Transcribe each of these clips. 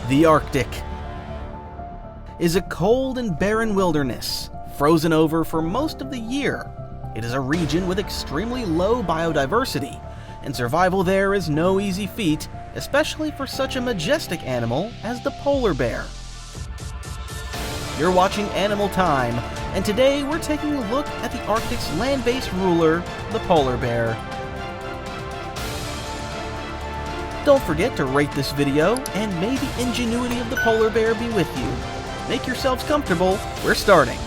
The Arctic is a cold and barren wilderness, frozen over for most of the year. It is a region with extremely low biodiversity, and survival there is no easy feat, especially for such a majestic animal as the polar bear. You're watching Animal Time, and today we're taking a look at the Arctic's land-based ruler, the polar bear. Don't forget to rate this video, and may the ingenuity of the polar bear be with you. Make yourselves comfortable, we're starting.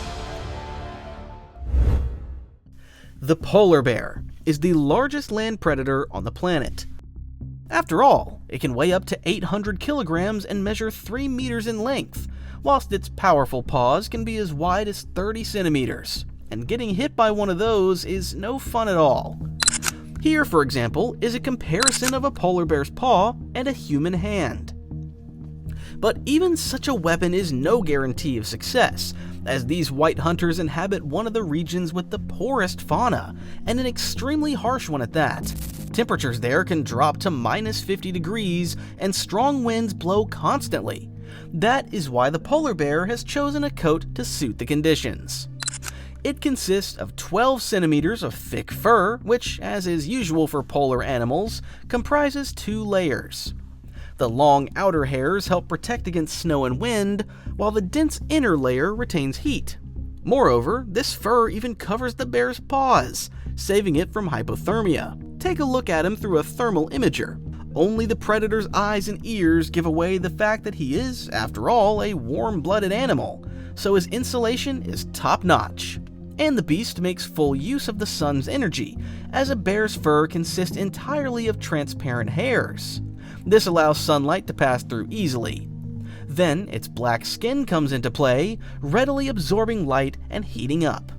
The polar bear is the largest land predator on the planet. After all, it can weigh up to 800 kilograms and measure 3 meters in length, whilst its powerful paws can be as wide as 30 centimeters, and getting hit by one of those is no fun at all. Here, for example, is a comparison of a polar bear's paw and a human hand. But even such a weapon is no guarantee of success, as these white hunters inhabit one of the regions with the poorest fauna, and an extremely harsh one at that. Temperatures there can drop to minus 50 degrees, and strong winds blow constantly. That is why the polar bear has chosen a coat to suit the conditions. It consists of 12 centimeters of thick fur, which, as is usual for polar animals, comprises 2 layers. The long outer hairs help protect against snow and wind, while the dense inner layer retains heat. Moreover, this fur even covers the bear's paws, saving it from hypothermia. Take a look at him through a thermal imager. Only the predator's eyes and ears give away the fact that he is, after all, a warm-blooded animal, so his insulation is top-notch. And the beast makes full use of the sun's energy, as a bear's fur consists entirely of transparent hairs. This allows sunlight to pass through easily. Then its black skin comes into play, readily absorbing light and heating up.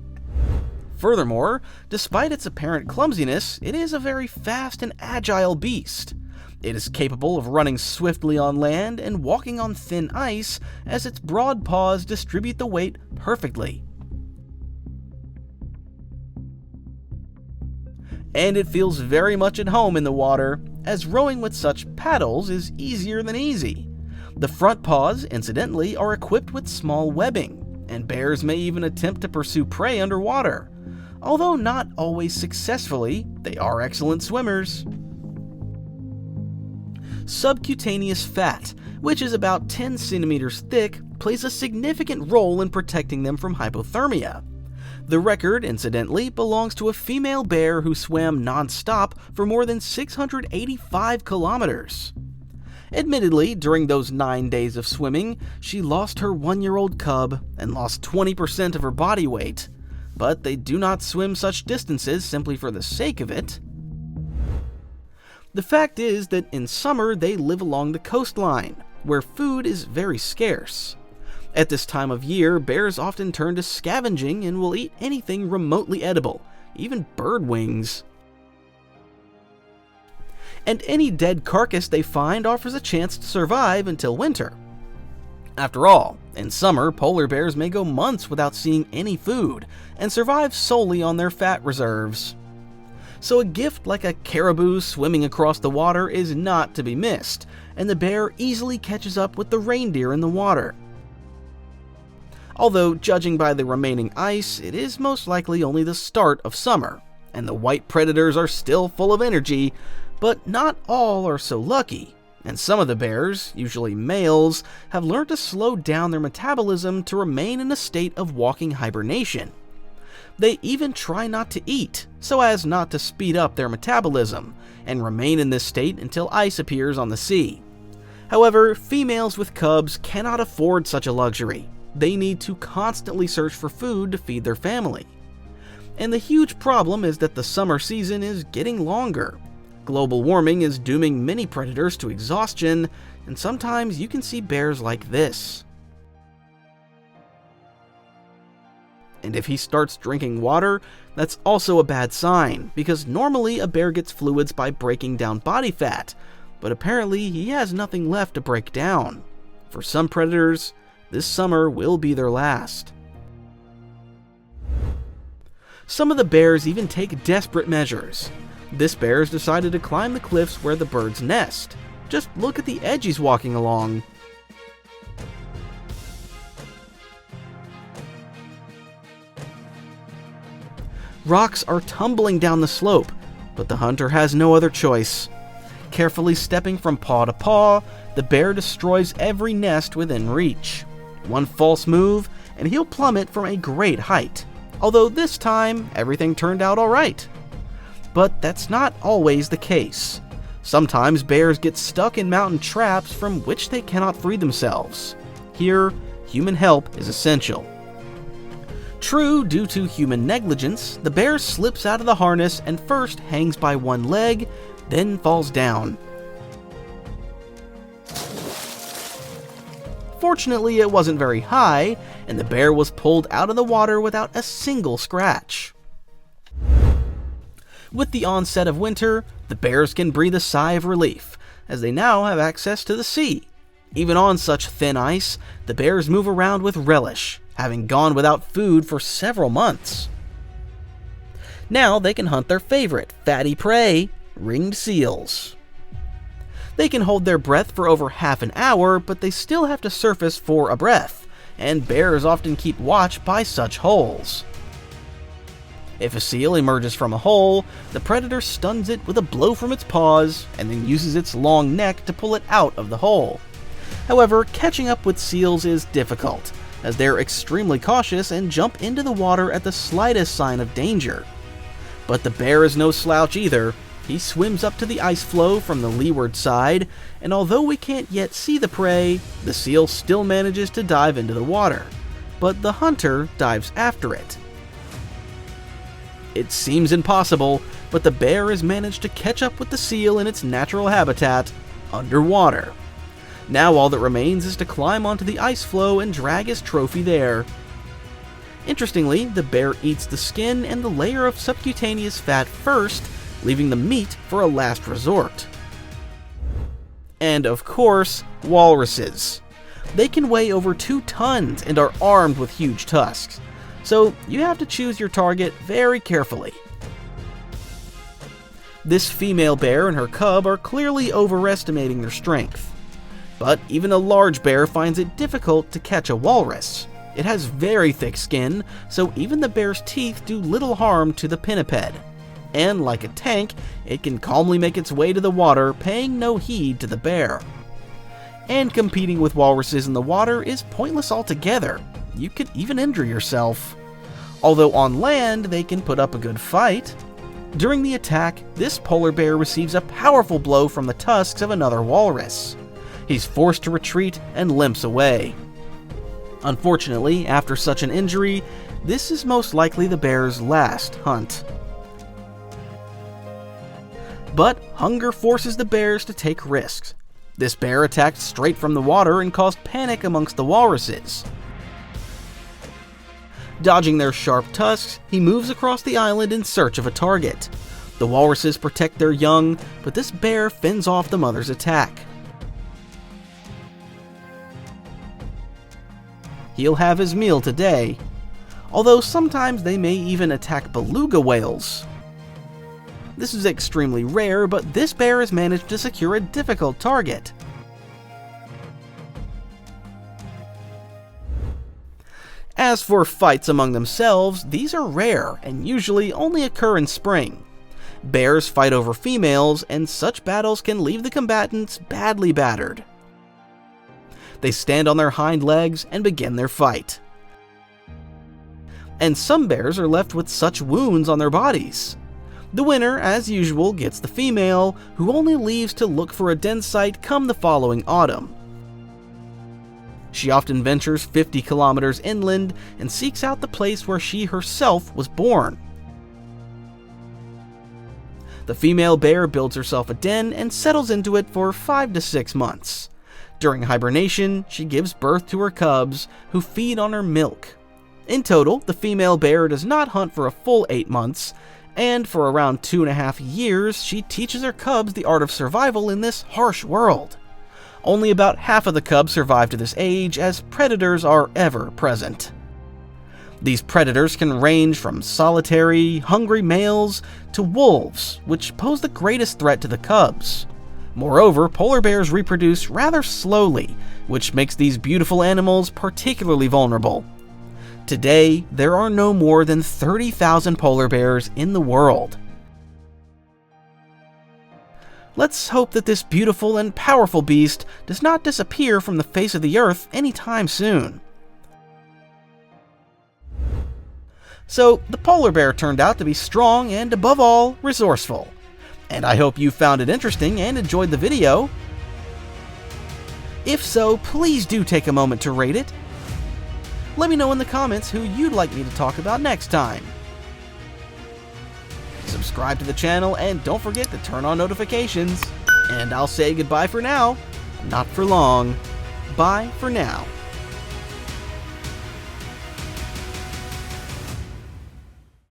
Furthermore, despite its apparent clumsiness, it is a very fast and agile beast. It is capable of running swiftly on land and walking on thin ice, as its broad paws distribute the weight perfectly. And it feels very much at home in the water, as rowing with such paddles is easier than easy. The front paws, incidentally, are equipped with small webbing, and bears may even attempt to pursue prey underwater. Although not always successfully, they are excellent swimmers. Subcutaneous fat, which is about 10 centimeters thick, plays a significant role in protecting them from hypothermia. The record, incidentally, belongs to a female bear who swam non-stop for more than 685 kilometers. Admittedly, during those 9 days of swimming, she lost her 1-year-old cub and lost 20% of her body weight. But they do not swim such distances simply for the sake of it. The fact is that in summer they live along the coastline, where food is very scarce. At this time of year, bears often turn to scavenging and will eat anything remotely edible, even bird wings. And any dead carcass they find offers a chance to survive until winter. After all, in summer, polar bears may go months without seeing any food, and survive solely on their fat reserves. So a gift like a caribou swimming across the water is not to be missed, and the bear easily catches up with the reindeer in the water. Although, judging by the remaining ice, it is most likely only the start of summer, and the white predators are still full of energy, but not all are so lucky, and some of the bears, usually males, have learned to slow down their metabolism to remain in a state of walking hibernation. They even try not to eat, so as not to speed up their metabolism, and remain in this state until ice appears on the sea. However, females with cubs cannot afford such a luxury. They need to constantly search for food to feed their family. And the huge problem is that the summer season is getting longer. Global warming is dooming many predators to exhaustion, and sometimes you can see bears like this. And if he starts drinking water, that's also a bad sign, because normally a bear gets fluids by breaking down body fat, but apparently he has nothing left to break down. For some predators, this summer will be their last. Some of the bears even take desperate measures. This bear has decided to climb the cliffs where the birds nest. Just look at the edge he's walking along. Rocks are tumbling down the slope, but the hunter has no other choice. Carefully stepping from paw to paw, the bear destroys every nest within reach. One false move, and he'll plummet from a great height, although this time, everything turned out alright. But that's not always the case. Sometimes bears get stuck in mountain traps from which they cannot free themselves. Here, human help is essential. True, due to human negligence, the bear slips out of the harness and first hangs by one leg, then falls down. Fortunately, it wasn't very high, and the bear was pulled out of the water without a single scratch. With the onset of winter, the bears can breathe a sigh of relief, as they now have access to the sea. Even on such thin ice, the bears move around with relish, having gone without food for several months. Now they can hunt their favorite fatty prey, ringed seals. They can hold their breath for over half an hour, but they still have to surface for a breath, and bears often keep watch by such holes. If a seal emerges from a hole, the predator stuns it with a blow from its paws, and then uses its long neck to pull it out of the hole. However, catching up with seals is difficult, as they're extremely cautious and jump into the water at the slightest sign of danger. But the bear is no slouch either. He swims up to the ice floe from the leeward side, and although we can't yet see the prey, the seal still manages to dive into the water. But the hunter dives after it. It seems impossible, but the bear has managed to catch up with the seal in its natural habitat, underwater. Now all that remains is to climb onto the ice floe and drag his trophy there. Interestingly, the bear eats the skin and the layer of subcutaneous fat first, leaving the meat for a last resort. And of course, walruses. They can weigh over 2 tons and are armed with huge tusks, so you have to choose your target very carefully. This female bear and her cub are clearly overestimating their strength. But even a large bear finds it difficult to catch a walrus. It has very thick skin, so even the bear's teeth do little harm to the pinniped. And like a tank, it can calmly make its way to the water, paying no heed to the bear. And competing with walruses in the water is pointless altogether. You could even injure yourself. Although on land, they can put up a good fight. During the attack, this polar bear receives a powerful blow from the tusks of another walrus. He's forced to retreat and limps away. Unfortunately, after such an injury, this is most likely the bear's last hunt. But hunger forces the bears to take risks. This bear attacked straight from the water and caused panic amongst the walruses. Dodging their sharp tusks, he moves across the island in search of a target. The walruses protect their young, but this bear fends off the mother's attack. He'll have his meal today, although sometimes they may even attack beluga whales. This is extremely rare, but this bear has managed to secure a difficult target. As for fights among themselves, these are rare and usually only occur in spring. Bears fight over females, and such battles can leave the combatants badly battered. They stand on their hind legs and begin their fight. And some bears are left with such wounds on their bodies. The winner, as usual, gets the female, who only leaves to look for a den site come the following autumn. She often ventures 50 kilometers inland and seeks out the place where she herself was born. The female bear builds herself a den and settles into it for 5 to 6 months. During hibernation, she gives birth to her cubs, who feed on her milk. In total, the female bear does not hunt for a full 8 months, and for around 2.5 years, she teaches her cubs the art of survival in this harsh world. Only about half of the cubs survive to this age, as predators are ever present. These predators can range from solitary, hungry males to wolves, which pose the greatest threat to the cubs. Moreover, polar bears reproduce rather slowly, which makes these beautiful animals particularly vulnerable. Today, there are no more than 30,000 polar bears in the world. Let's hope that this beautiful and powerful beast does not disappear from the face of the earth anytime soon. So, the polar bear turned out to be strong and, above all, resourceful. And I hope you found it interesting and enjoyed the video. If so, please do take a moment to rate it. Let me know in the comments who you'd like me to talk about next time. Subscribe to the channel and don't forget to turn on notifications. And I'll say goodbye for now. Not for long. Bye for now.